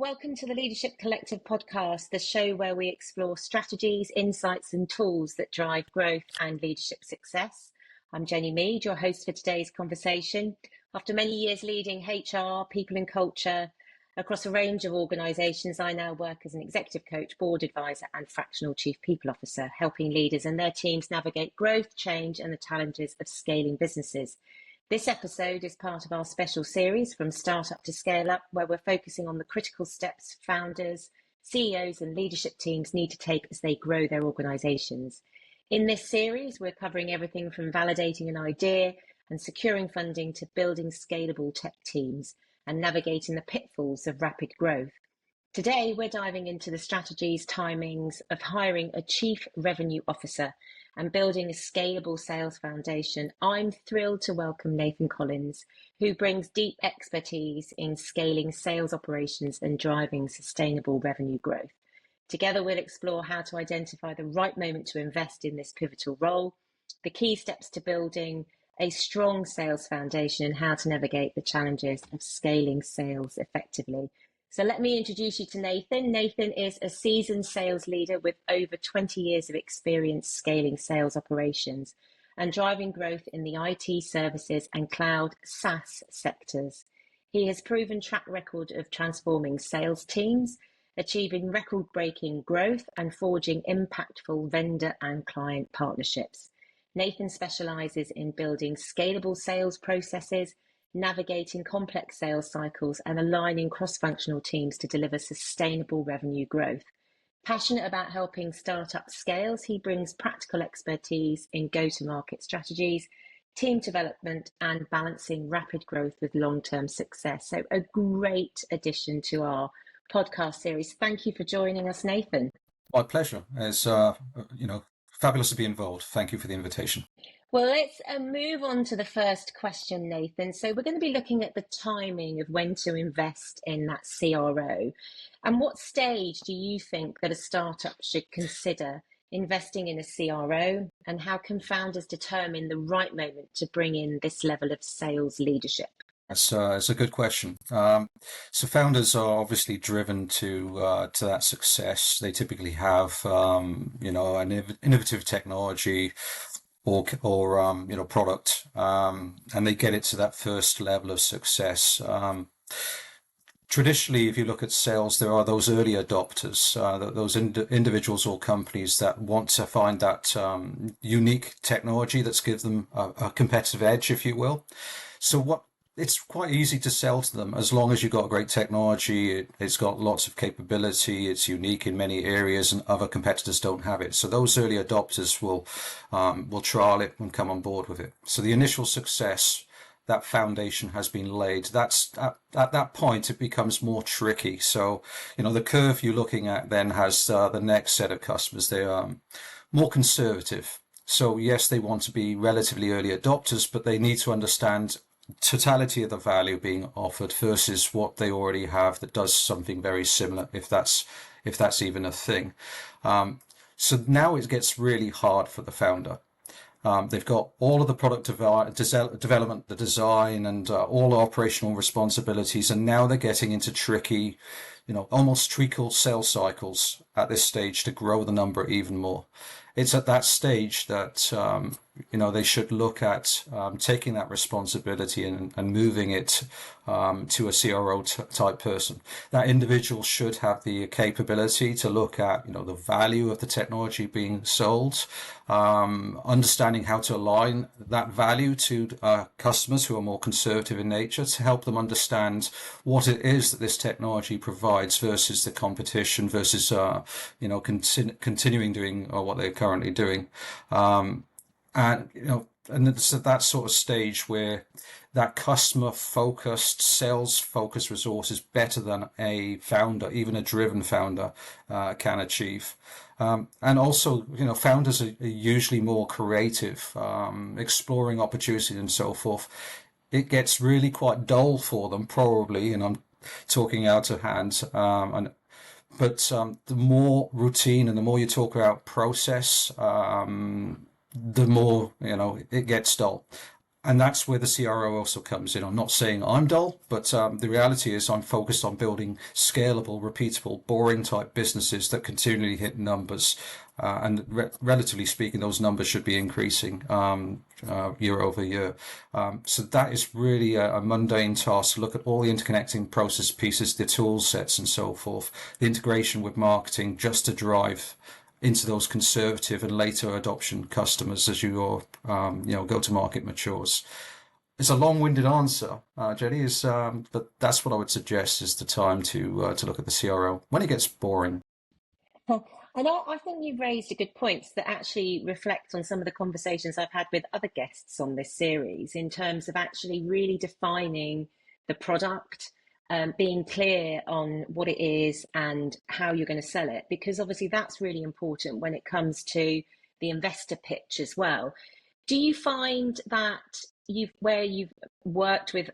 Welcome to the Leadership Collective podcast, the show where we explore strategies, insights, and tools that drive growth and leadership success. I'm Jennie Mead, your host for today's conversation. After many years leading HR, people and culture across a range of organisations, I now work as an executive coach, board advisor, and fractional chief people officer, helping leaders and their teams navigate growth, change, and the challenges of scaling businesses. This episode is part of our special series From Startup to Scale Up, where we're focusing on the critical steps founders, CEOs and leadership teams need to take as they grow their organisations. In this series, we're covering everything from validating an idea and securing funding to building scalable tech teams and navigating the pitfalls of rapid growth. Today, we're diving into the strategies, timings of hiring a chief revenue officer and building a scalable sales foundation. I'm thrilled to welcome Nathan Collins, who brings deep expertise in scaling sales operations and driving sustainable revenue growth. Together, we'll explore how to identify the right moment to invest in this pivotal role, the key steps to building a strong sales foundation, and how to navigate the challenges of scaling sales effectively. So let me introduce you to Nathan. Nathan is a seasoned sales leader with over 20 years of experience scaling sales operations and driving growth in the IT services and cloud SaaS sectors. He has proven track record of transforming sales teams, achieving record-breaking growth, and forging impactful vendor and client partnerships. Nathan specializes in building scalable sales processes, navigating complex sales cycles, and aligning cross-functional teams to deliver sustainable revenue growth. Passionate about helping startups scale, he brings practical expertise in go-to-market strategies, team development, and balancing rapid growth with long-term success. So a great addition to our podcast series. Thank you for joining us, Nathan. My pleasure. It's fabulous to be involved. Thank you for the invitation. Well, let's move on to the first question, Nathan. So we're going to be looking at the timing of when to invest in that CRO. And what stage do you think that a startup should consider investing in a CRO? And how can founders determine the right moment to bring in this level of sales leadership? It's a good question. So founders are obviously driven to that success. They typically have an innovative technology or product, and they get it to that first level of success. Traditionally, if you look at sales, there are those early adopters, those individuals or companies that want to find that unique technology that's gives them a competitive edge, if you will. So it's quite easy to sell to them as long as you've got great technology. It's got lots of capability. It's unique in many areas, and other competitors don't have it. So those early adopters will trial it and come on board with it. So the initial success, that foundation has been laid. That's at that point it becomes more tricky. So the curve you're looking at then has the next set of customers. They are more conservative. So yes, they want to be relatively early adopters, but they need to understand totality of the value being offered versus what they already have that does something very similar, if that's even a thing. So now it gets really hard for the founder. They've got all of the product development, the design, and all the operational responsibilities, and now they're getting into tricky, almost treacle sales cycles at this stage to grow the number even more. It's at that stage that they should look at taking that responsibility and moving it to a CRO type person. That individual should have the capability to look at the value of the technology being sold, understanding how to align that value to customers who are more conservative in nature, to help them understand what it is that this technology provides versus the competition, versus continuing doing what they're currently doing. And it's at that sort of stage where that customer-focused, sales-focused resource is better than a founder, even a driven founder, can achieve. And also, founders are usually more creative, exploring opportunities and so forth. It gets really quite dull for them, probably, and I'm talking out of hand. But the more routine and the more you talk about process, the more it gets dull. And that's where the CRO also comes in. I'm not saying I'm dull, but the reality is I'm focused on building scalable, repeatable, boring type businesses that continually hit numbers. Relatively speaking, those numbers should be increasing year over year. So that is really a mundane task to look at all the interconnecting process pieces, the tool sets and so forth, the integration with marketing just to drive into those conservative and later adoption customers as your go-to-market matures. It's a long-winded answer, Jenny, but that's what I would suggest is the time to look at the CRO when it gets boring. And I think you've raised a good point that actually reflect on some of the conversations I've had with other guests on this series in terms of actually really defining the product, being clear on what it is and how you're going to sell it, because obviously that's really important when it comes to the investor pitch as well. Do you find that where you've worked with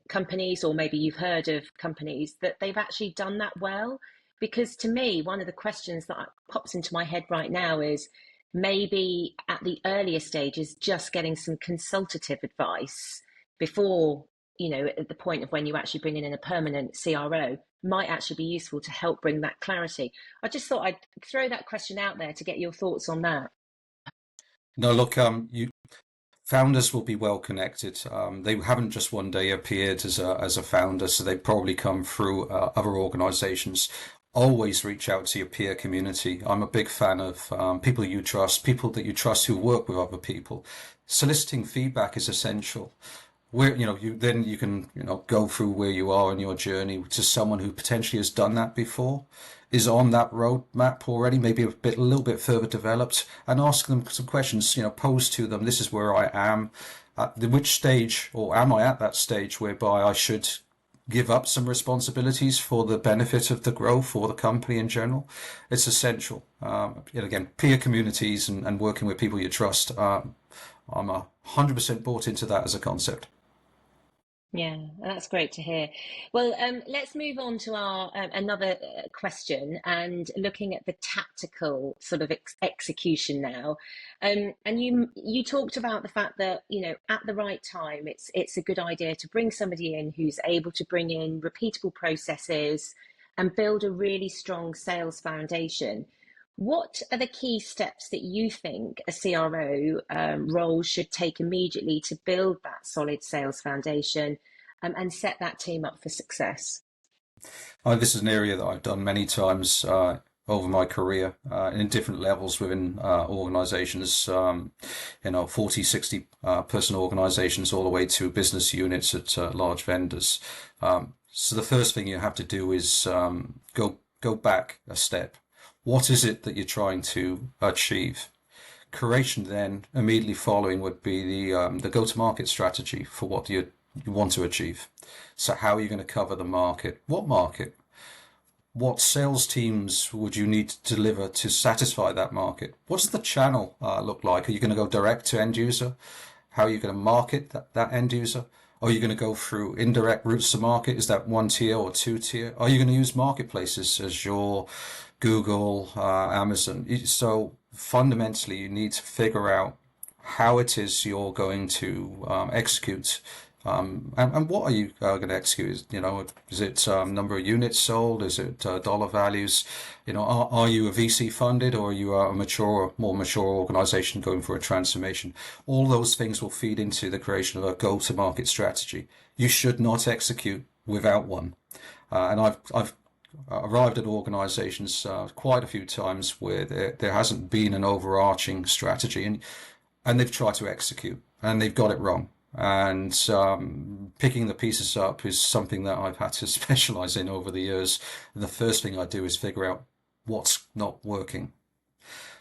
companies, or maybe you've heard of companies that they've actually done that well? Because to me, one of the questions that pops into my head right now is maybe at the earlier stages, just getting some consultative advice before, at the point of when you actually bring in a permanent CRO might actually be useful to help bring that clarity. I just thought I'd throw that question out there to get your thoughts on that. No, look, founders will be well connected. They haven't just one day appeared as a founder, so they probably come through other organizations. Always reach out to your peer community. I'm a big fan of people you trust, people that you trust who work with other people. Soliciting feedback is essential. Where you can go through where you are in your journey to someone who potentially has done that before, is on that roadmap already, maybe a little bit further developed, and ask them some questions. Pose to them, this is where I am, at which stage, or am I at that stage whereby I should give up some responsibilities for the benefit of the growth for the company in general. It's essential. Again, peer communities and working with people you trust. I'm 100% bought into that as a concept. Yeah, that's great to hear. Well, let's move on to our another question and looking at the tactical sort of execution now. And you talked about the fact that at the right time, it's a good idea to bring somebody in who's able to bring in repeatable processes and build a really strong sales foundation. What are the key steps that you think a CRO role should take immediately to build that solid sales foundation and set that team up for success? This is an area that I've done many times over my career in different levels within organizations, 40, 60 person organizations all the way to business units at large vendors. So the first thing you have to do is go back a step. What is it that you're trying to achieve? Curation then, immediately following, would be the go-to-market strategy for what you want to achieve. So how are you going to cover the market? What market? What sales teams would you need to deliver to satisfy that market? What's the channel look like? Are you going to go direct to end user? How are you going to market that end user? Are you going to go through indirect routes to market? Is that one tier or two tier? Are you going to use marketplaces as your Google, Amazon? So fundamentally, you need to figure out how it is you're going to execute. And what are you going to execute? Is it number of units sold? Is it dollar values? Are you a VC funded, or are you a more mature organization going for a transformation? All those things will feed into the creation of a go-to-market strategy. You should not execute without one. And I've arrived at organizations quite a few times where there hasn't been an overarching strategy, and they've tried to execute and they've got it wrong. And picking the pieces up is something that I've had to specialize in over the years. And the first thing I do is figure out what's not working.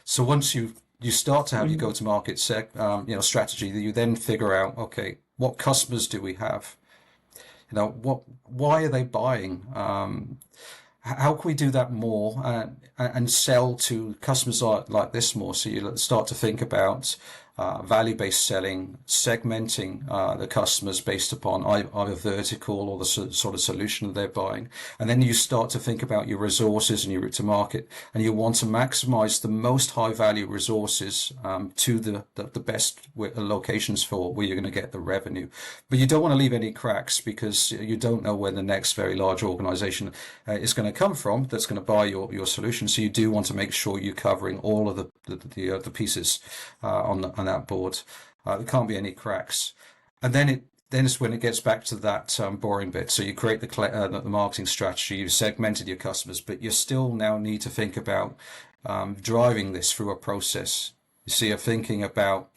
So once you start to have your go-to-market strategy, you then figure out, okay, what customers do we have? Why are they buying? How can we do that more and sell to customers like this more? So you start to think about value-based selling, segmenting the customers based upon either vertical or the sort of solution that they're buying. And then you start to think about your resources and your route to market, and you want to maximize the most high-value resources to the best locations for where you're going to get the revenue. But you don't want to leave any cracks, because you don't know where the next very large organization is going to come from that's going to buy your solution. So you do want to make sure you're covering all of the pieces on that board. There can't be any cracks. And then it's when it gets back to that boring bit. So you create the marketing strategy, you've segmented your customers, but you still now need to think about driving this through a process. You see, you're thinking about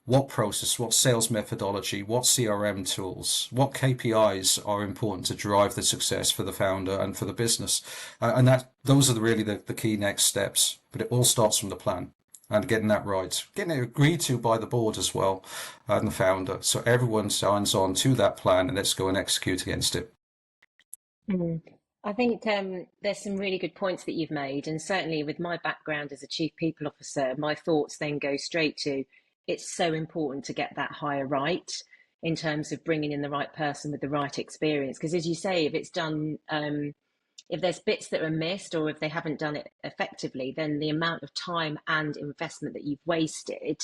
what process, what sales methodology, what CRM tools, what KPIs are important to drive the success for the founder and for the business. And those are really the key next steps. But it all starts from the plan and getting that right, getting it agreed to by the board as well and the founder. So everyone signs on to that plan, and let's go and execute against it. I think there's some really good points that you've made. And certainly with my background as a chief people officer, my thoughts then go straight to, it's so important to get that hire right in terms of bringing in the right person with the right experience. Because as you say, if it's done, if there's bits that are missed or if they haven't done it effectively, then the amount of time and investment that you've wasted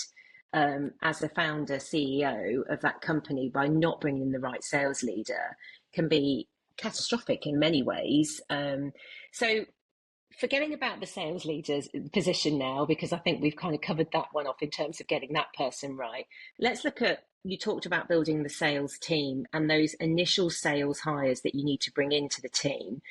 as a founder, CEO of that company by not bringing in the right sales leader can be catastrophic in many ways. So forgetting about the sales leader's position now, because I think we've kind of covered that one off in terms of getting that person right. Let's look at, you talked about building the sales team and those initial sales hires that you need to bring into the team.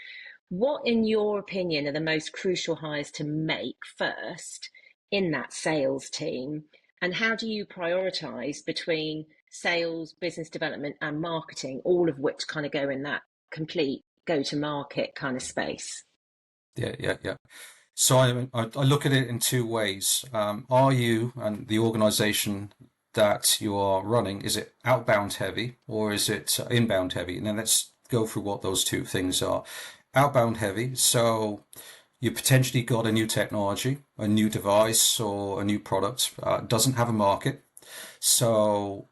What, in your opinion, are the most crucial hires to make first in that sales team? And how do you prioritize between sales, business development, and marketing, all of which kind of go in that complete go-to-market kind of space? Yeah. So I look at it in two ways. Are you and the organization that you are running, is it outbound heavy or is it inbound heavy? And then let's go through what those two things are. Outbound heavy, so you potentially got a new technology, a new device or a new product, doesn't have a market. So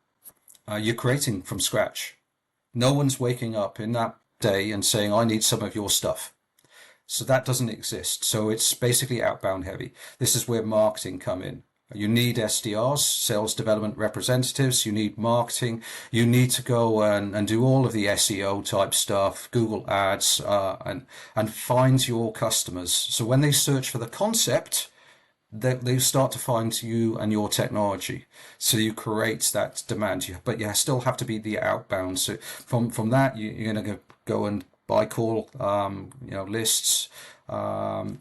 you're creating from scratch. No one's waking up in that day and saying, I need some of your stuff. So that doesn't exist. So it's basically outbound heavy. This is where marketing come in. You need SDRs, sales development representatives. You need marketing. You need to go and do all of the SEO type stuff, Google ads, and find your customers. So when they search for the concept, they start to find you and your technology. So you create that demand. But you still have to be the outbound. So from that, you're going to go and buy call lists,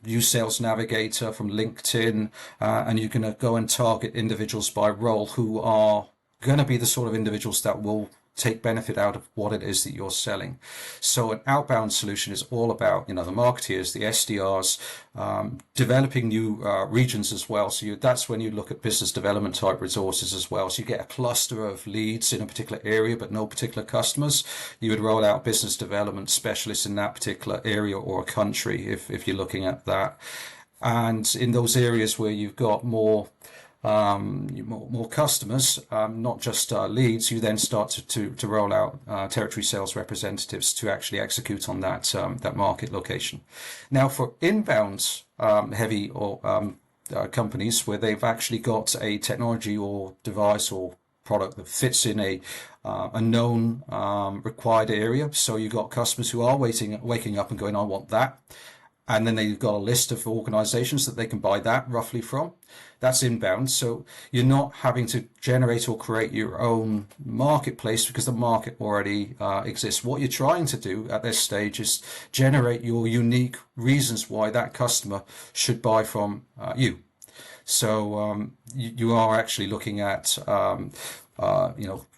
use Sales Navigator from LinkedIn, and you're going to go and target individuals by role who are going to be the sort of individuals that will take benefit out of what it is that you're selling. So an outbound solution is all about, the marketeers, the SDRs, developing new regions as well. So that's when you look at business development type resources as well. So you get a cluster of leads in a particular area, but no particular customers. You would roll out business development specialists in that particular area or country if you're looking at that. And in those areas where you've got more customers, not just leads, you then start to roll out territory sales representatives to actually execute on that market location. Now, for inbound heavy or companies where they've actually got a technology or device or product that fits in a known required area, so you've got customers who are waking up and going, I want that. And then they've got a list of organizations that they can buy that roughly from. That's inbound. So you're not having to generate or create your own marketplace because the market already exists. What you're trying to do at this stage is generate your unique reasons why that customer should buy from you. So you are actually looking at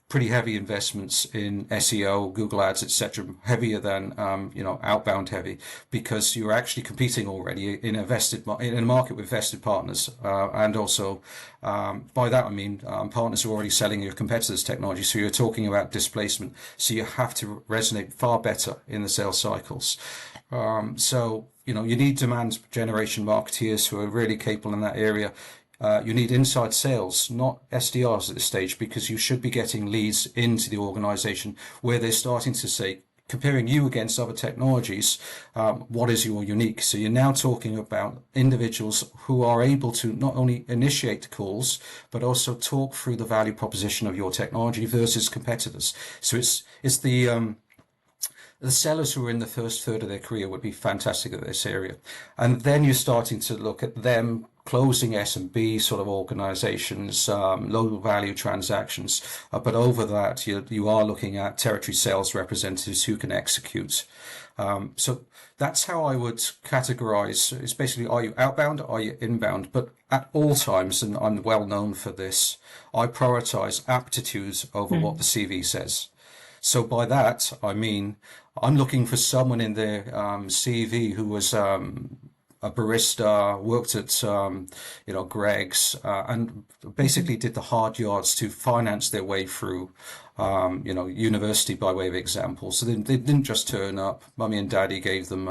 pretty heavy investments in SEO, Google ads, etc., heavier than outbound heavy, because you're actually competing already in a market with vested partners, and also by that I mean partners who are already selling your competitors' technology. So you're talking about displacement. So you have to resonate far better in the sales cycles. So you need demand generation marketeers who are really capable in that area. You need inside sales, not SDRs at this stage, because you should be getting leads into the organization where they're starting to say, comparing you against other technologies, what is your unique? So you're now talking about individuals who are able to not only initiate calls, but also talk through the value proposition of your technology versus competitors. So it's the sellers who are in the first third of their career would be fantastic at this area. And then you're starting to look at them closing S&B sort of organizations, low value transactions. But over that, you are looking at territory sales representatives who can execute. So that's how I would categorize. It's basically, are you outbound? Are you inbound? But at all times, and I'm well known for this, I prioritize aptitudes over what the CV says. So by that, I mean, I'm looking for someone in their CV who was a barista, worked at, Greg's, and basically did the hard yards to finance their way through, university by way of example. So they didn't just turn up. Mummy and daddy gave them,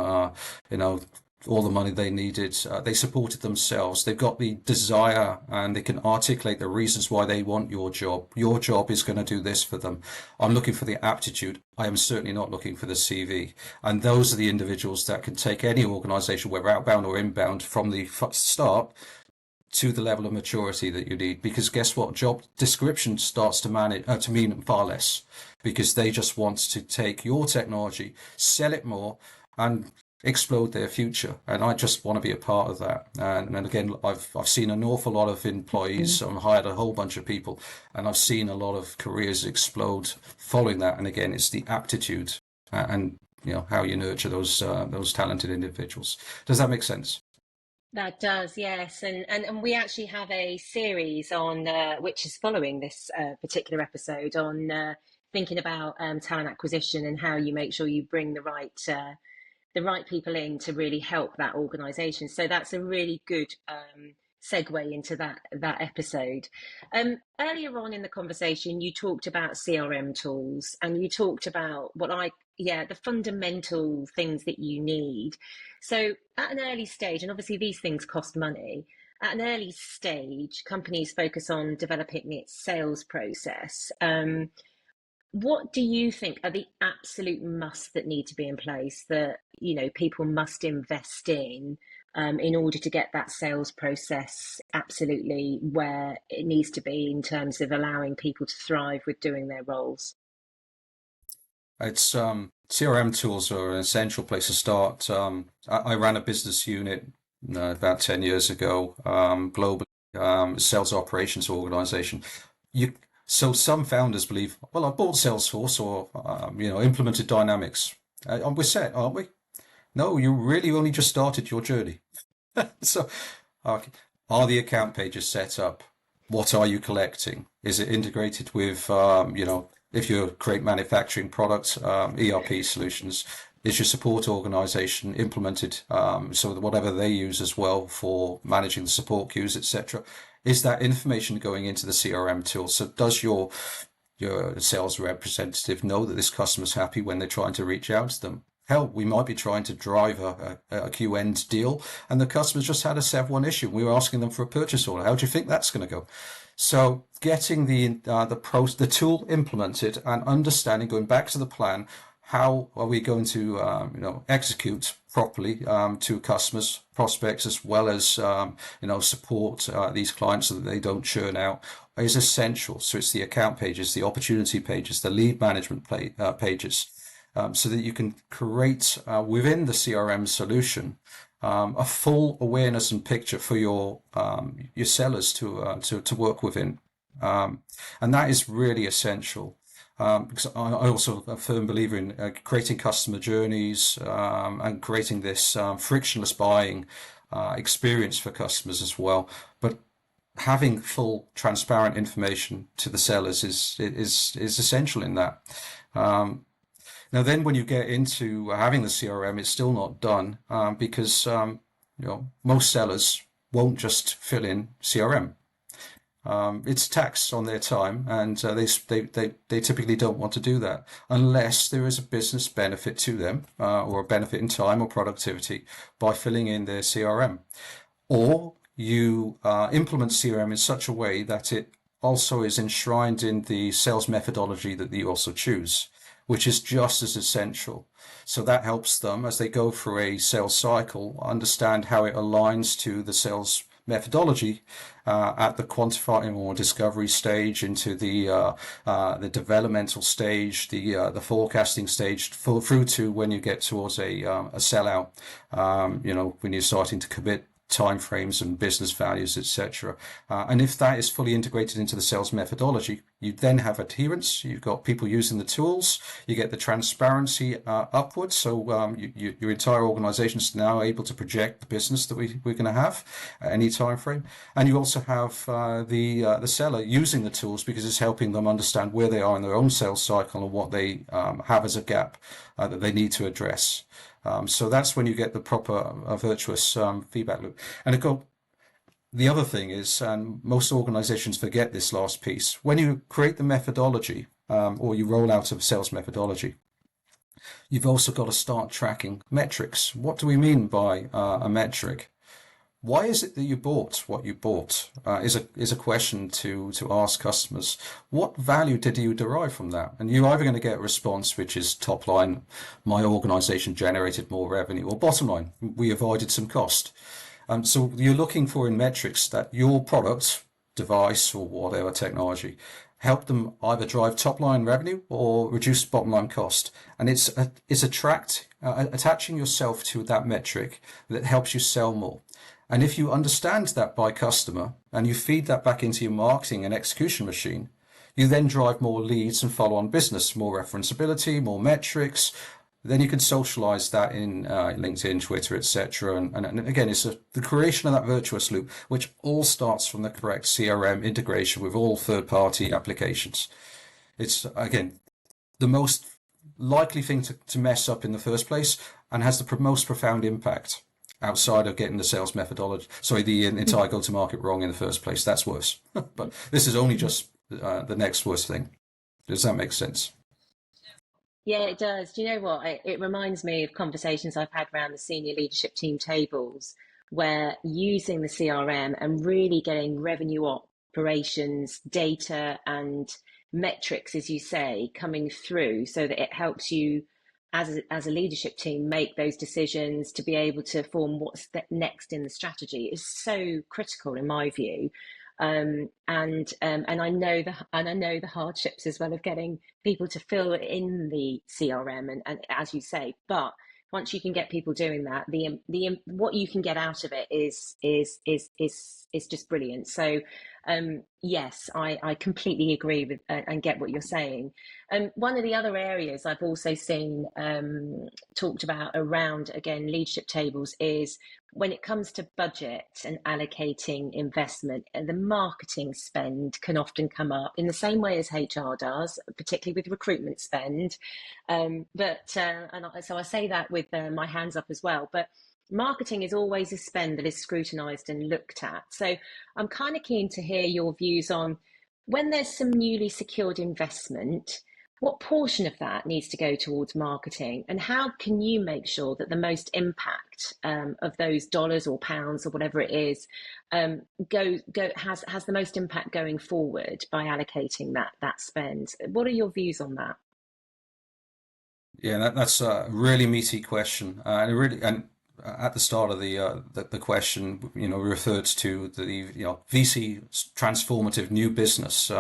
all the money they needed. They supported themselves. They've got the desire and they can articulate the reasons why they want your job. Your job is going to do this for them. I'm looking for the aptitude. I am certainly not looking for the CV. And those are the individuals that can take any organization, whether outbound or inbound, from the start to the level of maturity that you need. Because guess what? Job description starts to mean far less, because they just want to take your technology, sell it more, and explode their future. And I just want to be a part of that. And again, I've seen an awful lot of employees. I've hired a whole bunch of people, and I've seen a lot of careers explode following that. And again, it's the aptitude and how you nurture those talented individuals. Does that make sense? That does, yes. And we actually have a series on which is following this particular episode on thinking about talent acquisition and how you make sure you bring the right people in to really help that organization. So that's a really good segue into that episode. Earlier on in the conversation, you talked about CRM tools, and you talked about the fundamental things that you need. So at an early stage, and obviously these things cost money, at an early stage, companies focus on developing its sales process. What do you think are the absolute musts that need to be in place that people must invest in order to get that sales process absolutely where it needs to be in terms of allowing people to thrive with doing their roles? It's CRM tools are an essential place to start. I ran a business unit about 10 years ago, globally, sales operations organization. So some founders believe, well, I bought Salesforce or implemented Dynamics. We're set, aren't we? No, you really only just started your journey. So, okay. Are the account pages set up? What are you collecting? Is it integrated with, if you create manufacturing products, ERP solutions? Is your support organization implemented so that whatever they use as well for managing the support queues, etc.? Is that information going into the CRM tool? So does your sales representative know that this customer's happy when they're trying to reach out to them? Hell, we might be trying to drive a Q-end deal, and the customer's just had a Sev 1 issue. We were asking them for a purchase order. How do you think that's going to go? So getting the tool implemented and understanding, going back to the plan, how are we going to execute properly to customers, prospects, as well as support these clients so that they don't churn out, is essential. So it's the account pages, the opportunity pages, the lead management pages, so that you can create within the CRM solution a full awareness and picture for your sellers to work within, and that is really essential. Because I also a firm believer in creating customer journeys and creating this frictionless buying experience for customers as well. But having full, transparent information to the sellers is essential in that. Now, then, when you get into having the CRM, it's still not done because most sellers won't just fill in CRM. It's tax on their time, and they typically don't want to do that unless there is a business benefit to them or a benefit in time or productivity by filling in their CRM. Or you implement CRM in such a way that it also is enshrined in the sales methodology that you also choose, which is just as essential. So that helps them as they go through a sales cycle understand how it aligns to the sales methodology at the quantifying or discovery stage, into the developmental stage, the forecasting stage, through to when you get towards a sellout. When you're starting to commit timeframes and business values, etc. And if that is fully integrated into the sales methodology, you then have adherence. You've got people using the tools. You get the transparency upwards. So your entire organization is now able to project the business that we're going to have at any time frame. And you also have the seller using the tools because it's helping them understand where they are in their own sales cycle and what they have as a gap that they need to address. So that's when you get the proper virtuous feedback loop. And the other thing is, and most organizations forget this last piece, when you create the methodology or you roll out a sales methodology, you've also got to start tracking metrics. What do we mean by a metric? Why is it that you bought what you bought? Is a question to ask customers. What value did you derive from that? And you're either going to get a response which is top line, my organization generated more revenue, or bottom line, we avoided some cost. So you're looking for in metrics that your product, device, or whatever technology help them either drive top line revenue or reduce bottom line cost. And it's attaching yourself to that metric that helps you sell more. And if you understand that by customer and you feed that back into your marketing and execution machine, you then drive more leads and follow on business, more referenceability, more metrics. Then you can socialize that in LinkedIn, Twitter, etc. And again, it's the creation of that virtuous loop, which all starts from the correct CRM integration with all third-party applications. It's, again, the most likely thing to mess up in the first place and has the most profound impact outside of getting the sales methodology, the entire go-to-market wrong in the first place. That's worse. But this is only just the next worst thing. Does that make sense? Yeah, it does. Do you know what? It reminds me of conversations I've had around the senior leadership team tables where using the CRM and really getting revenue operations data and metrics, as you say, coming through so that it helps you as a leadership team make those decisions to be able to form what's next in the strategy is so critical in my view. And I know the hardships as well of getting people to fill in the CRM and as you say, but once you can get people doing that, the what you can get out of it is just brilliant. So yes, I completely agree with and get what you're saying. One of the other areas I've also seen talked about around, again, leadership tables is when it comes to budget and allocating investment, and the marketing spend can often come up in the same way as HR does, particularly with recruitment spend. So I say that with my hands up as well. But marketing is always a spend that is scrutinised and looked at. So I'm kind of keen to hear your views on when there's some newly secured investment, what portion of that needs to go towards marketing, and how can you make sure that the most impact of those dollars or pounds or whatever it is has the most impact going forward by allocating that spend? What are your views on that? Yeah, that's a really meaty question, and at the start of the question, we referred to the VC transformative new business.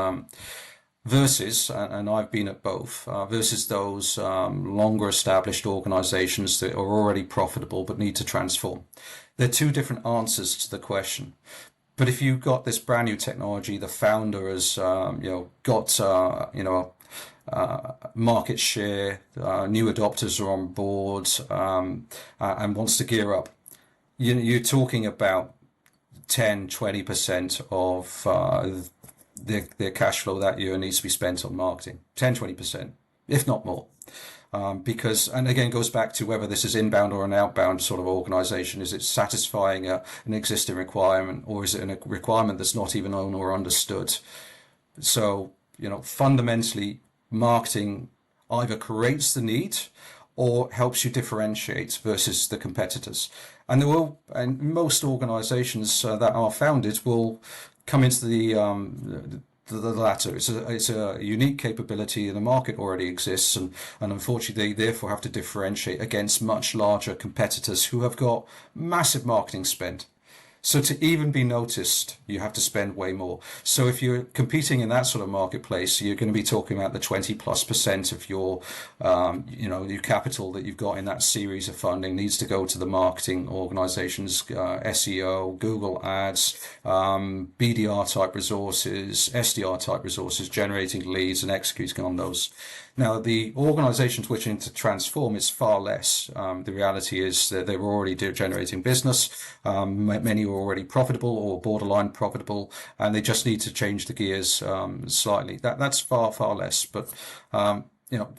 Versus, and I've been at both, versus those longer established organizations that are already profitable but need to transform. They're two different answers to the question. But if you've got this brand new technology, the founder has got market share, new adopters are on board, and wants to gear up, you're talking about 10-20% of their cash flow that year needs to be spent on marketing. 10-20%, if not more. Because, and again, goes back to whether this is inbound or an outbound sort of organization. Is it satisfying an existing requirement, or is it a requirement that's not even known or understood? So, fundamentally, marketing either creates the need or helps you differentiate versus the competitors. And most organizations that are founded will come into the latter. It's a unique capability, and the market already exists, and unfortunately they therefore have to differentiate against much larger competitors who have got massive marketing spend. So to even be noticed, you have to spend way more. So if you're competing in that sort of marketplace, you're going to be talking about the 20+% of your, your capital that you've got in that series of funding needs to go to the marketing organizations, SEO, Google Ads, BDR type resources, SDR type resources, generating leads and executing on those. Now, the organizations wishing to transform is far less. The reality is that they were already generating business. Many were already profitable or borderline profitable, and they just need to change the gears slightly. That's far, far less. But, the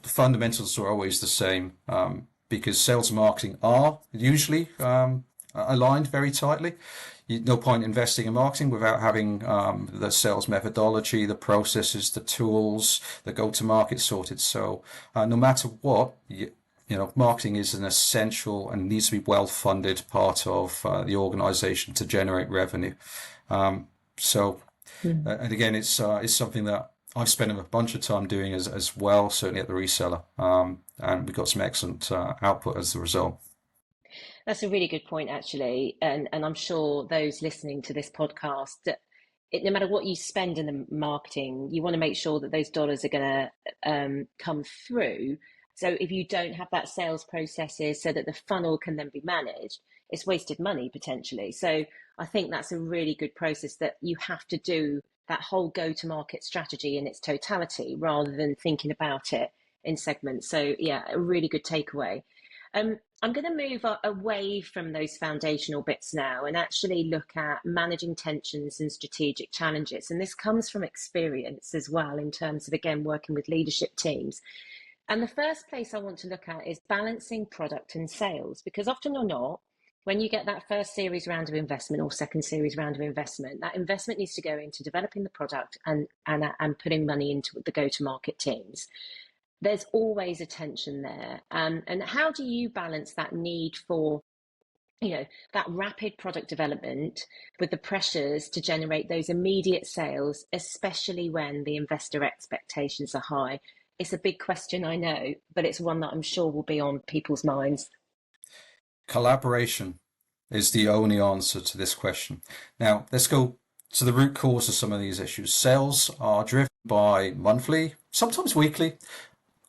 fundamentals are always the same because sales and marketing are usually aligned very tightly. No point investing in marketing without having the sales methodology, the processes, the tools, the go-to-market sorted. So no matter what, marketing is an essential and needs to be well-funded part of the organization to generate revenue. And again, it's something that I've spent a bunch of time doing as well, certainly at the reseller, and we got some excellent output as a result. That's a really good point, actually. And I'm sure those listening to this podcast, no matter what you spend in the marketing, you want to make sure that those dollars are going to come through. So if you don't have that sales processes so that the funnel can then be managed, it's wasted money potentially. So I think that's a really good process, that you have to do that whole go-to-market strategy in its totality rather than thinking about it in segments. So yeah, a really good takeaway. I'm going to move away from those foundational bits now and actually look at managing tensions and strategic challenges. And this comes from experience as well, in terms of, again, working with leadership teams. And the first place I want to look at is balancing product and sales, because often or not, when you get that first series round of investment or second series round of investment, that investment needs to go into developing the product and putting money into the go-to-market teams. There's always a tension there. And how do you balance that need for, that rapid product development with the pressures to generate those immediate sales, especially when the investor expectations are high? It's a big question, I know, but it's one that I'm sure will be on people's minds. Collaboration is the only answer to this question. Now, let's go to the root cause of some of these issues. Sales are driven by monthly, sometimes weekly,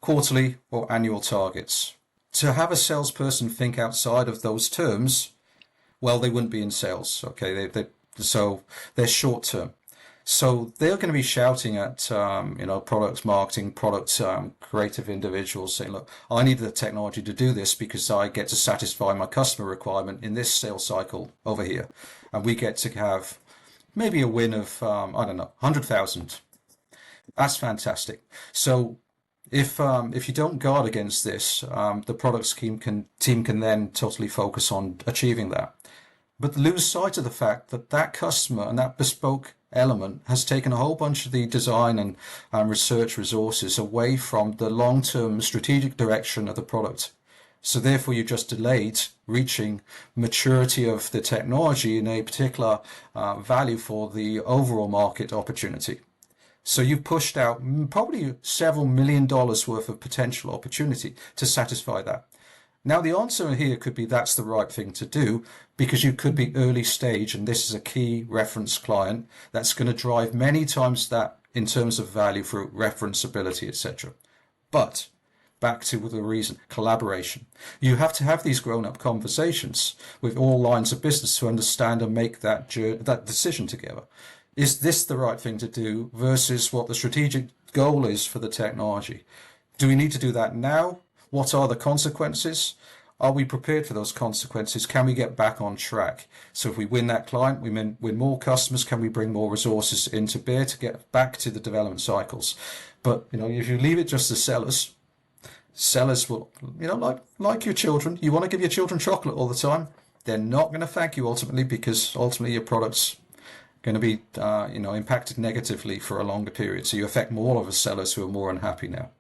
quarterly or annual targets. To have a salesperson think outside of those terms, well, they wouldn't be in sales. Okay, so they're short term. So they're going to be shouting at product marketing, product creative individuals, saying, "Look, I need the technology to do this because I get to satisfy my customer requirement in this sales cycle over here, and we get to have maybe a win of 100,000." That's fantastic. So if you don't guard against this, the product team can then totally focus on achieving that, but lose sight of the fact that that customer and that bespoke element has taken a whole bunch of the design and research resources away from the long-term strategic direction of the product. So therefore, you just delayed reaching maturity of the technology in a particular value for the overall market opportunity. So you've pushed out probably several $1 million worth of potential opportunity to satisfy that. Now, the answer here could be that's the right thing to do, because you could be early stage and this is a key reference client that's going to drive many times that in terms of value for referenceability, etc. But back to the reason, collaboration. You have to have these grown-up conversations with all lines of business to understand and make that decision together. Is this the right thing to do versus what the strategic goal is for the technology? Do we need to do that now? What are the consequences? Are we prepared for those consequences? Can we get back on track? So if we win that client, we win more customers, can we bring more resources into bear to get back to the development cycles? But, if you leave it just to sellers will, like your children, you want to give your children chocolate all the time. They're not going to thank you ultimately, because ultimately your product's going to be, impacted negatively for a longer period. So you affect more of the sellers who are more unhappy now.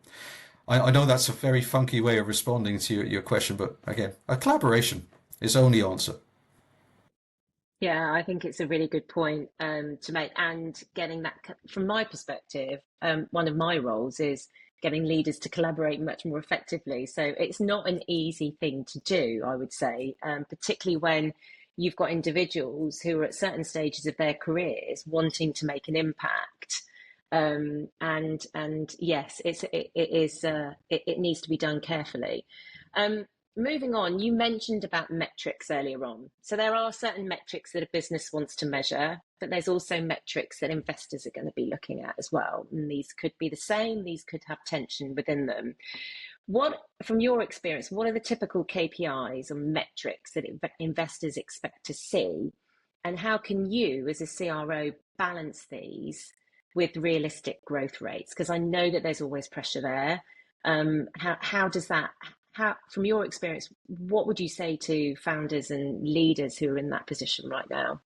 I know that's a very funky way of responding to your question, but again, a collaboration is only answer. Yeah, I think it's a really good point to make. And getting that, from my perspective, one of my roles is getting leaders to collaborate much more effectively. So it's not an easy thing to do, I would say, particularly when you've got individuals who are at certain stages of their careers wanting to make an impact. And yes, it needs to be done carefully. Um, Moving on, you mentioned about metrics earlier on. So there are certain metrics that a business wants to measure, but there's also metrics that investors are going to be looking at as well. And these could be the same, these could have tension within them. What, from your experience, what are the typical KPIs or metrics that investors expect to see? And how can you, as a CRO, balance these with realistic growth rates? Because I know that there's always pressure there. How does that, how, from your experience, what would you say to founders and leaders who are in that position right now?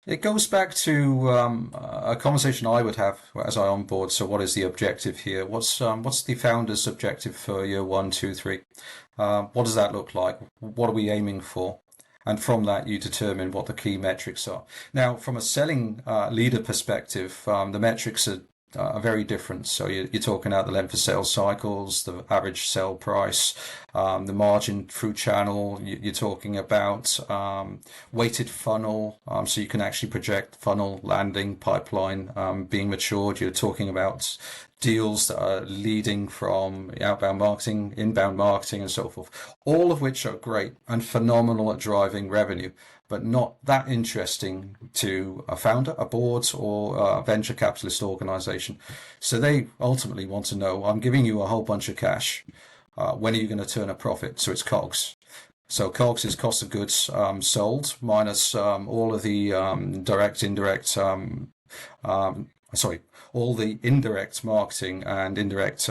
It goes back to a conversation I would have as I onboard. So, what is the objective here? What's the founder's objective for year one, two, three? What does that look like? What are we aiming for? And from that, you determine what the key metrics are. Now, from a selling leader perspective, the metrics are very different. So you're talking about the length of sales cycles, the average sell price, the margin through channel. You're talking about weighted funnel, so you can actually project funnel landing pipeline being matured. You're talking about deals that are leading from outbound marketing, inbound marketing, and so forth, all of which are great and phenomenal at driving revenue, but not that interesting to a founder, a board, or a venture capitalist organization. So they ultimately want to know, I'm giving you a whole bunch of cash. When are you going to turn a profit? So it's COGS. So COGS is cost of goods sold minus all of the all the indirect marketing and indirect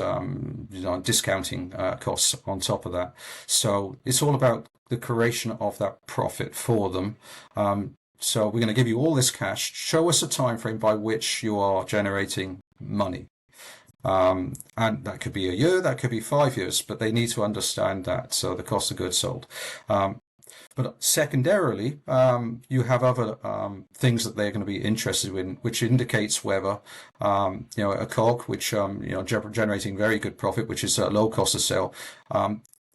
discounting costs on top of that. So it's all about the creation of that profit for them. So we're going to give you all this cash. Show us a time frame by which you are generating money. And that could be a year, that could be 5 years, but they need to understand that. So the cost of goods sold. But secondarily, you have other things that they're going to be interested in, which indicates whether a cog, which generating very good profit, which is a low cost of sale.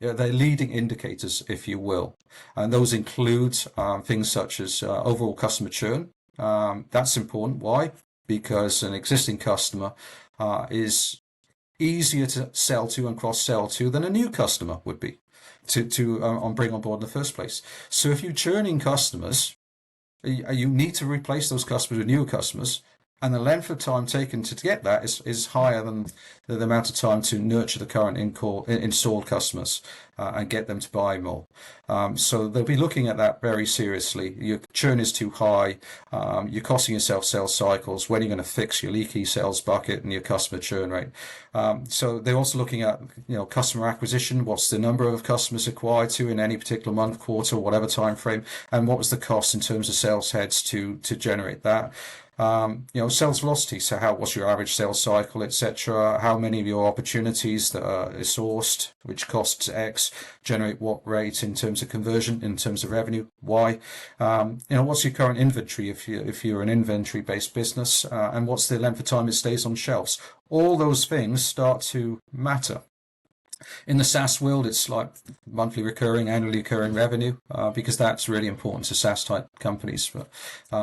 They're leading indicators, if you will, and those include things such as overall customer churn. That's important. Why? Because an existing customer is easier to sell to and cross sell to than a new customer would be to bring on board in the first place. So if you're churning customers, you need to replace those customers with newer customers, and the length of time taken to get that is higher than the amount of time to nurture the current installed customers and get them to buy more. So they'll be looking at that very seriously. Your churn is too high. You're costing yourself sales cycles. When are you going to fix your leaky sales bucket and your customer churn rate? So they're also looking at customer acquisition. What's the number of customers acquired to in any particular month, quarter, whatever time frame, and what was the cost in terms of sales heads to generate that. Sales velocity. So what's your average sales cycle, etc. How many of your opportunities that are sourced, which costs X, generate what rate in terms of conversion, in terms of revenue, Y. What's your current inventory if you're an inventory based business, and what's the length of time it stays on shelves. All those things start to matter. In the SaaS world, it's like monthly recurring, annually recurring revenue, because that's really important to SaaS type companies. But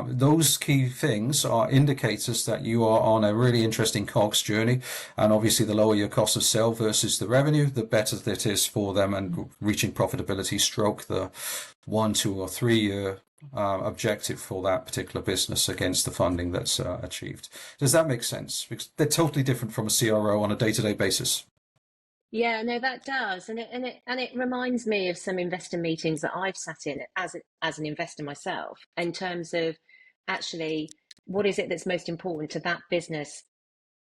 those key things are indicators that you are on a really interesting COGS journey. And obviously, the lower your cost of sale versus the revenue, the better it is for them and reaching profitability, stroke the 1, 2, or 3 year objective for that particular business against the funding that's achieved. Does that make sense? Because they're totally different from a CRO on a day-to-day basis. Yeah, no, that does, and it reminds me of some investor meetings that I've sat in as an investor myself, in terms of actually what is it that's most important to that business,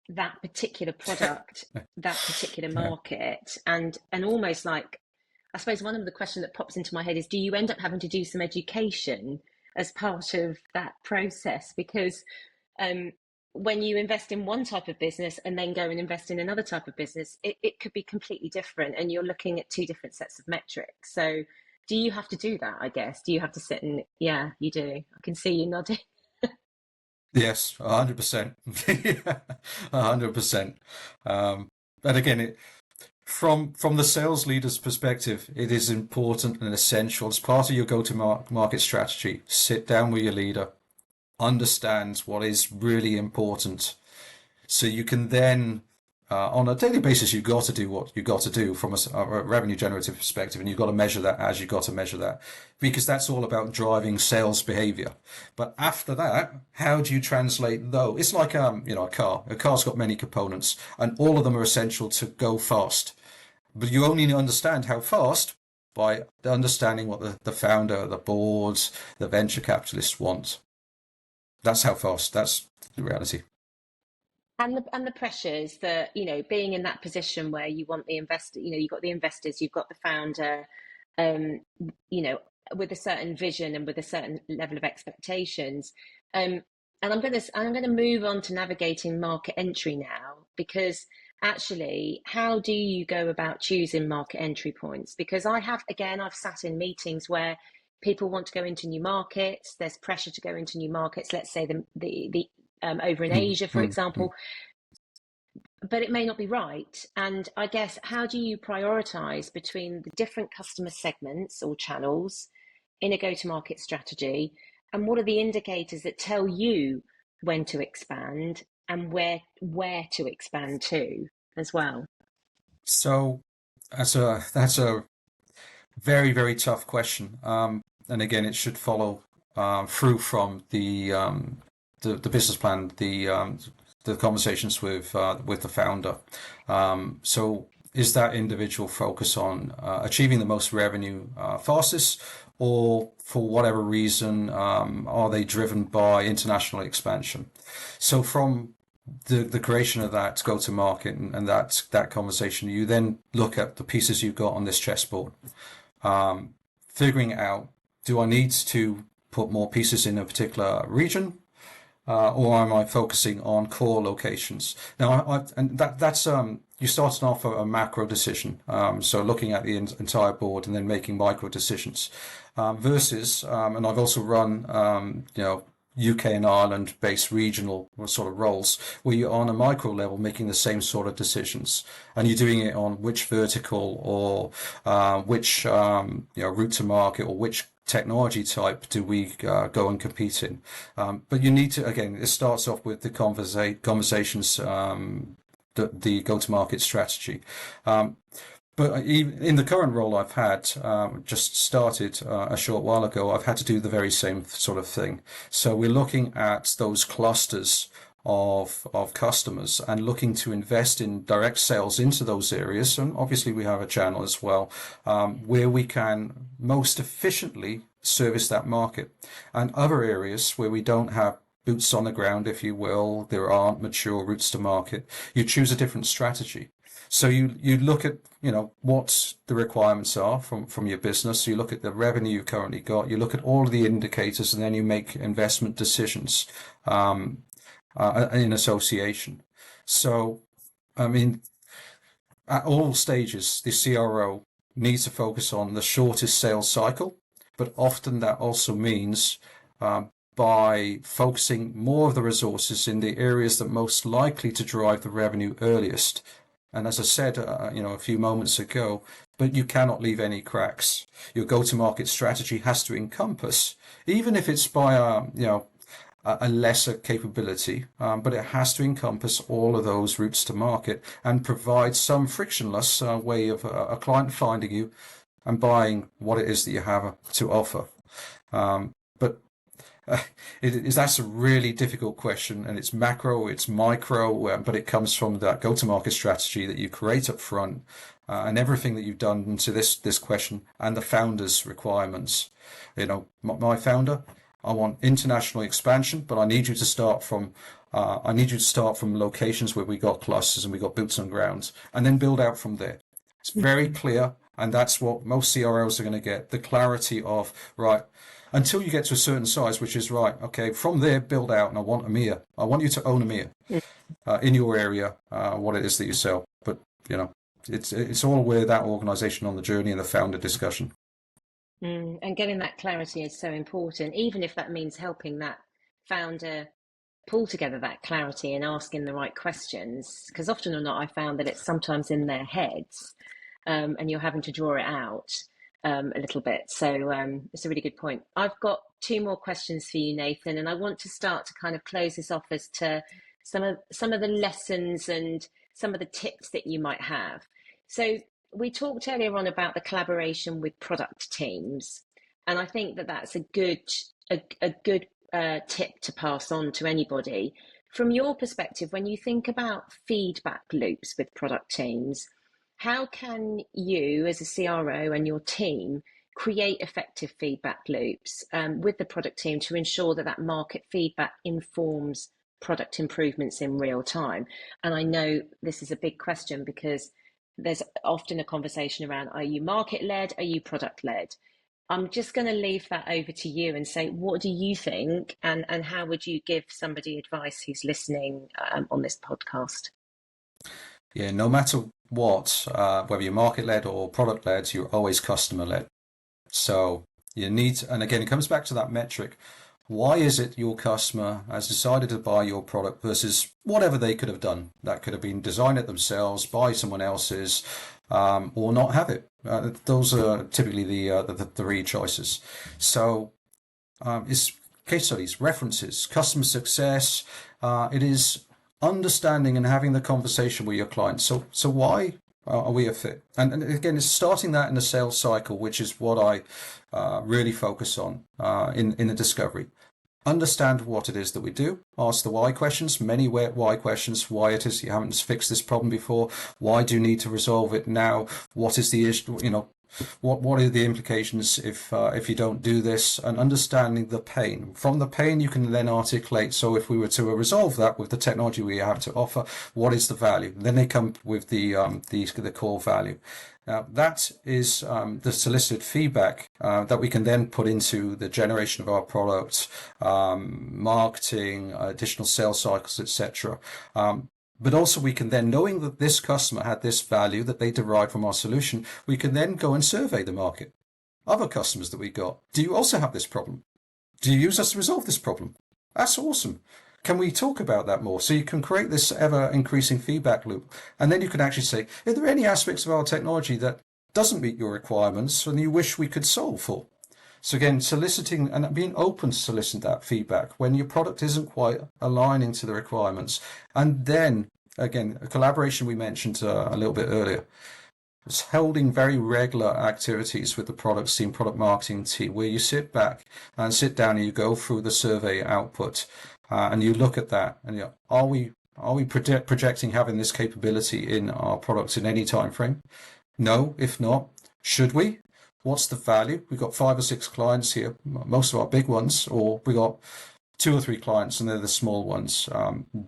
that particular product, that particular Yeah. market, and almost like, I suppose one of the questions that pops into my head is, do you end up having to do some education as part of that process? Because um, when you invest in one type of business and then go and invest in another type of business, it could be completely different, and you're looking at two different sets of metrics. So do you have to do that, I guess? Do you have to sit and, yeah, you do. I can see you nodding. Yes, 100%. 100%. And again, from the sales leader's perspective, it is important and essential as part of your go-to-market strategy. Sit down with your leader, understand what is really important, so you can then, on a daily basis, you've got to do what you've got to do from a revenue generative perspective, and you've got to measure that as you've got to measure that, because that's all about driving sales behavior. But after that, how do you translate though? It's like a car. A car's got many components, and all of them are essential to go fast. But you only understand how fast by understanding what the founder, the boards, the venture capitalists want. That's how fast. That's the reality. And the pressures that, being in that position where you want the investor, you've got the investors, you've got the founder, um, you know, with a certain vision and with a certain level of expectations. And I'm gonna move on to navigating market entry now, because actually, how do you go about choosing market entry points? Because I've sat in meetings where people want to go into new markets. There's pressure to go into new markets. Let's say the over in Mm, Asia, for mm, mm. example, but it may not be right. And I guess, how do you prioritize between the different customer segments or channels in a go-to-market strategy? And what are the indicators that tell you when to expand and where to expand to as well? So that's a very, very tough question. And again, it should follow through from the business plan, the conversations with the founder. So is that individual focus on achieving the most revenue fastest, or for whatever reason, are they driven by international expansion? So from the creation of that go to market and that conversation, you then look at the pieces you've got on this chessboard, figuring out, do I need to put more pieces in a particular region, or am I focusing on core locations? Now, and that's you starting off a macro decision, so looking at the entire board and then making micro decisions, versus, and I've also run, UK and Ireland based regional sort of roles where you're on a micro level making the same sort of decisions, and you're doing it on which vertical or which route to market or which technology type do we go and compete in. But you need to, again, it starts off with the conversations, the go-to-market strategy. But even in the current role I've had, just started a short while ago, I've had to do the very same sort of thing. So we're looking at those clusters of customers and looking to invest in direct sales into those areas. And obviously we have a channel as well, where we can most efficiently service that market. And other areas where we don't have boots on the ground, if you will, there aren't mature routes to market, you choose a different strategy. So you look at, what the requirements are from your business. You look at the revenue you've currently got. You look at all of the indicators, and then you make investment decisions in association. So, I mean, at all stages, the CRO needs to focus on the shortest sales cycle, but often that also means by focusing more of the resources in the areas that most likely to drive the revenue earliest. And as I said, a few moments ago, but you cannot leave any cracks. Your go-to-market strategy has to encompass, even if it's by a lesser capability, but it has to encompass all of those routes to market and provide some frictionless way of a client finding you and buying what it is that you have to offer. But that's a really difficult question, and it's macro, it's micro, but it comes from that go-to-market strategy that you create up front, and everything that you've done into this question and the founder's requirements. My founder, I want international expansion, but I need you to start from locations where we got clusters and we got boots on ground, and then build out from there. It's very clear, and that's what most CROs are going to get, the clarity of, right, until you get to a certain size, which is right. Okay, from there, build out, and I want EMEA. I want you to own EMEA in your area, what it is that you sell. But it's all with that organisation on the journey and the founder discussion. And getting that clarity is so important, even if that means helping that founder pull together that clarity and asking the right questions. Because often or not, I found that it's sometimes in their heads, and you're having to draw it out a little bit. So it's a really good point. I've got two more questions for you, Nathan, and I want to start to kind of close this off as to some of the lessons and some of the tips that you might have. So we talked earlier on about the collaboration with product teams, and I think that that's a good tip to pass on to anybody. From your perspective, when you think about feedback loops with product teams, how can you as a CRO and your team create effective feedback loops with the product team to ensure that that market feedback informs product improvements in real time? And I know this is a big question because there's often a conversation around, are you market led? Are you product led? I'm just going to leave that over to you and say, what do you think? And how would you give somebody advice who's listening on this podcast? Yeah, no matter what, whether you're market led or product led, you're always customer led. So you need, and again, it comes back to that metric. Why is it your customer has decided to buy your product versus whatever they could have done? That could have been design it themselves, buy someone else's, or not have it. Those are typically the three choices. So it's case studies, references, customer success. It is understanding and having the conversation with your clients. So why are we a fit? And again, it's starting that in the sales cycle, which is what I really focus on in the discovery. Understand what it is that we do. Ask the why questions, many why questions, why it is you haven't fixed this problem before. Why do you need to resolve it now? What is the issue? What are the implications if you don't do this? And understanding the pain. From the pain, you can then articulate. So if we were to resolve that with the technology we have to offer, what is the value? Then they come with the core value. Now, that is the solicited feedback that we can then put into the generation of our product, marketing, additional sales cycles, etc. But also we can then, knowing that this customer had this value that they derived from our solution, we can then go and survey the market. Other customers that we got, do you also have this problem? Do you use us to resolve this problem? That's awesome. Can we talk about that more? So you can create this ever increasing feedback loop. And then you can actually say, are there any aspects of our technology that doesn't meet your requirements and you wish we could solve for? So again, soliciting and being open to solicit that feedback when your product isn't quite aligning to the requirements. And then again, a collaboration we mentioned a little bit earlier. It's holding very regular activities with the product team, product marketing team, where you sit back and sit down and you go through the survey output and you look at that and are we projecting having this capability in our products in any time frame? No. If not, should we? What's the value? We've got 5 or 6 clients here, most of our big ones, or we got 2 or 3 clients and they're the small ones.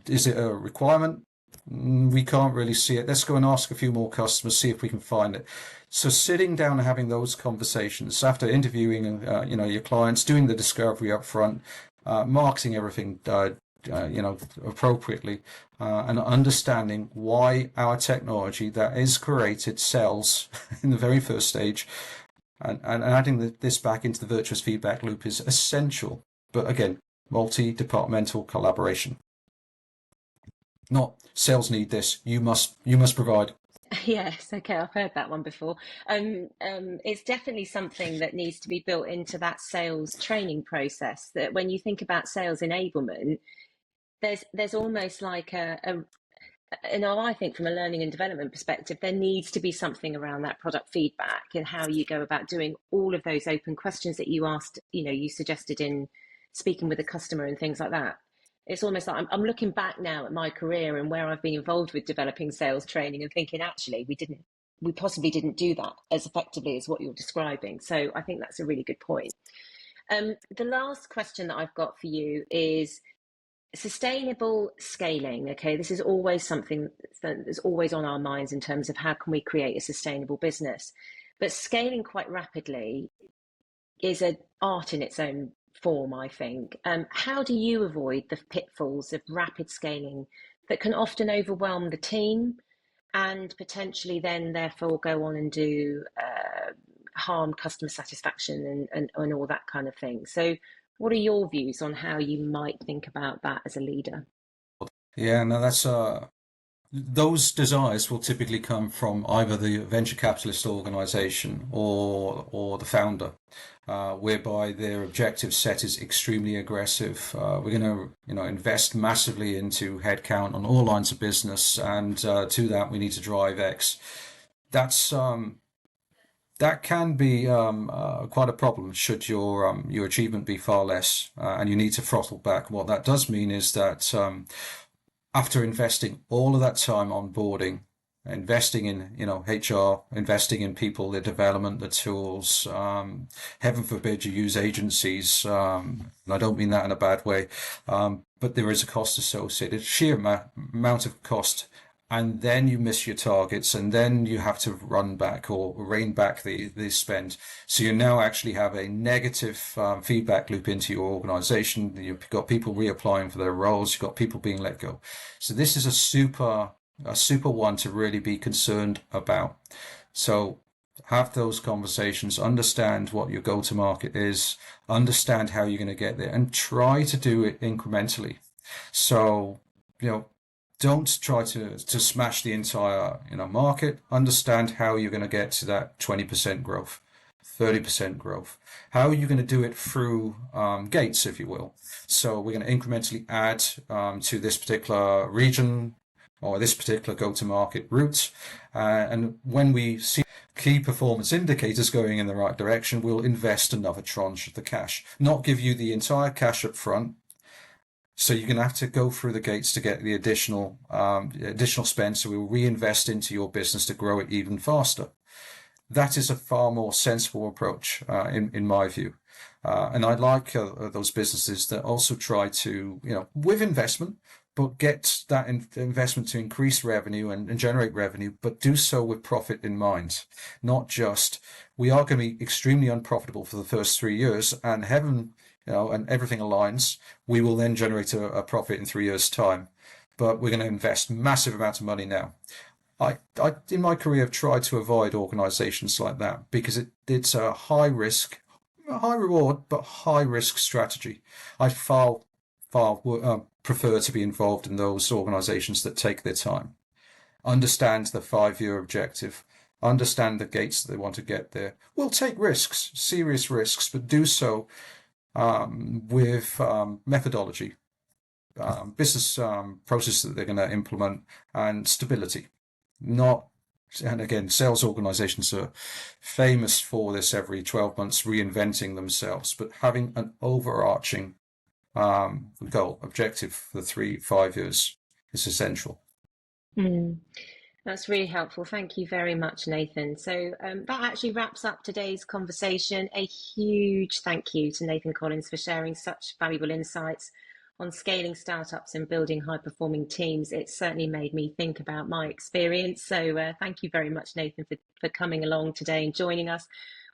Is it a requirement? We can't really see it. Let's go and ask a few more customers, see if we can find it. So sitting down and having those conversations after interviewing, your clients, doing the discovery up front, marketing everything, appropriately, and understanding why our technology that is created sells in the very first stage, and adding this back into the virtuous feedback loop is essential. But again, multi-departmental collaboration. Not sales need this, you must provide. Yes, okay, I've heard that one before. It's definitely something that needs to be built into that sales training process, that when you think about sales enablement, there's almost like I think from a learning and development perspective, there needs to be something around that product feedback and how you go about doing all of those open questions that you asked, you suggested in speaking with the customer and things like that. It's almost like I'm looking back now at my career and where I've been involved with developing sales training and thinking, actually, we possibly didn't do that as effectively as what you're describing. So I think that's a really good point. The last question that I've got for you is sustainable scaling. Okay, this is always something that's always on our minds in terms of how can we create a sustainable business. But scaling quite rapidly is an art in its own form, I think. How do you avoid the pitfalls of rapid scaling that can often overwhelm the team and potentially then therefore go on and do harm customer satisfaction and all that kind of thing? So what are your views on how you might think about that as a leader? Yeah, no, that's those desires will typically come from either the venture capitalist organization or the founder, whereby their objective set is extremely aggressive. We're going to, invest massively into headcount on all lines of business, and to that we need to drive X. That's that can be quite a problem should your achievement be far less, and you need to throttle back. What that does mean is that after investing all of that time onboarding, investing in HR, investing in people, their development, the tools. Heaven forbid you use agencies, and I don't mean that in a bad way, but there is a cost associated, sheer amount of cost. And then you miss your targets, and then you have to run back or rein back the spend. So you now actually have a negative feedback loop into your organization. You've got people reapplying for their roles. You've got people being let go. So this is a super one to really be concerned about. So have those conversations, understand what your go-to-market is, understand how you're going to get there, and try to do it incrementally. So, don't try to smash the entire market. Understand how you're going to get to that 20% growth, 30% growth. How are you going to do it through gates, if you will? So we're going to incrementally add to this particular region or this particular go-to-market route. And when we see key performance indicators going in the right direction, we'll invest another tranche of the cash. Not give you the entire cash up front. So you're going to have to go through the gates to get the additional spend. So we'll reinvest into your business to grow it even faster. That is a far more sensible approach, in my view. And I like those businesses that also try to, with investment, but get that investment to increase revenue and generate revenue, but do so with profit in mind. Not just, we are going to be extremely unprofitable for the first 3 years, and and everything aligns, we will then generate a profit in 3 years' time. But we're going to invest massive amounts of money now. I in my career have tried to avoid organizations like that because it's a high risk, high reward, but high risk strategy. I far prefer to be involved in those organizations that take their time, understand the 5-year objective, understand the gates that they want to get there. Will take risks, serious risks, but do so with methodology, business process that they're going to implement, and stability. And again, sales organizations are famous for this every 12 months reinventing themselves, but having an overarching goal, objective for 3-5 years is essential. That's really helpful. Thank you very much, Nathan. So that actually wraps up today's conversation. A huge thank you to Nathan Collins for sharing such valuable insights on scaling startups and building high-performing teams. It certainly made me think about my experience. So thank you very much, Nathan, for coming along today and joining us.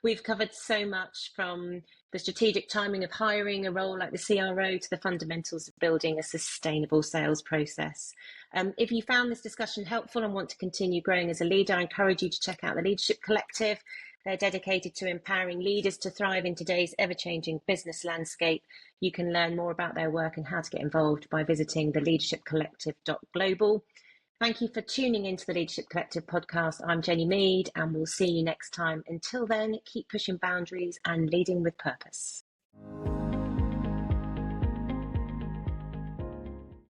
We've covered so much, from the strategic timing of hiring a role like the CRO to the fundamentals of building a sustainable sales process. If you found this discussion helpful and want to continue growing as a leader, I encourage you to check out the Leadership Collective. They're dedicated to empowering leaders to thrive in today's ever-changing business landscape. You can learn more about their work and how to get involved by visiting theleadershipcollective.global. Thank you for tuning into the Leadership Collective podcast. I'm Jennie Mead, and we'll see you next time. Until then, keep pushing boundaries and leading with purpose.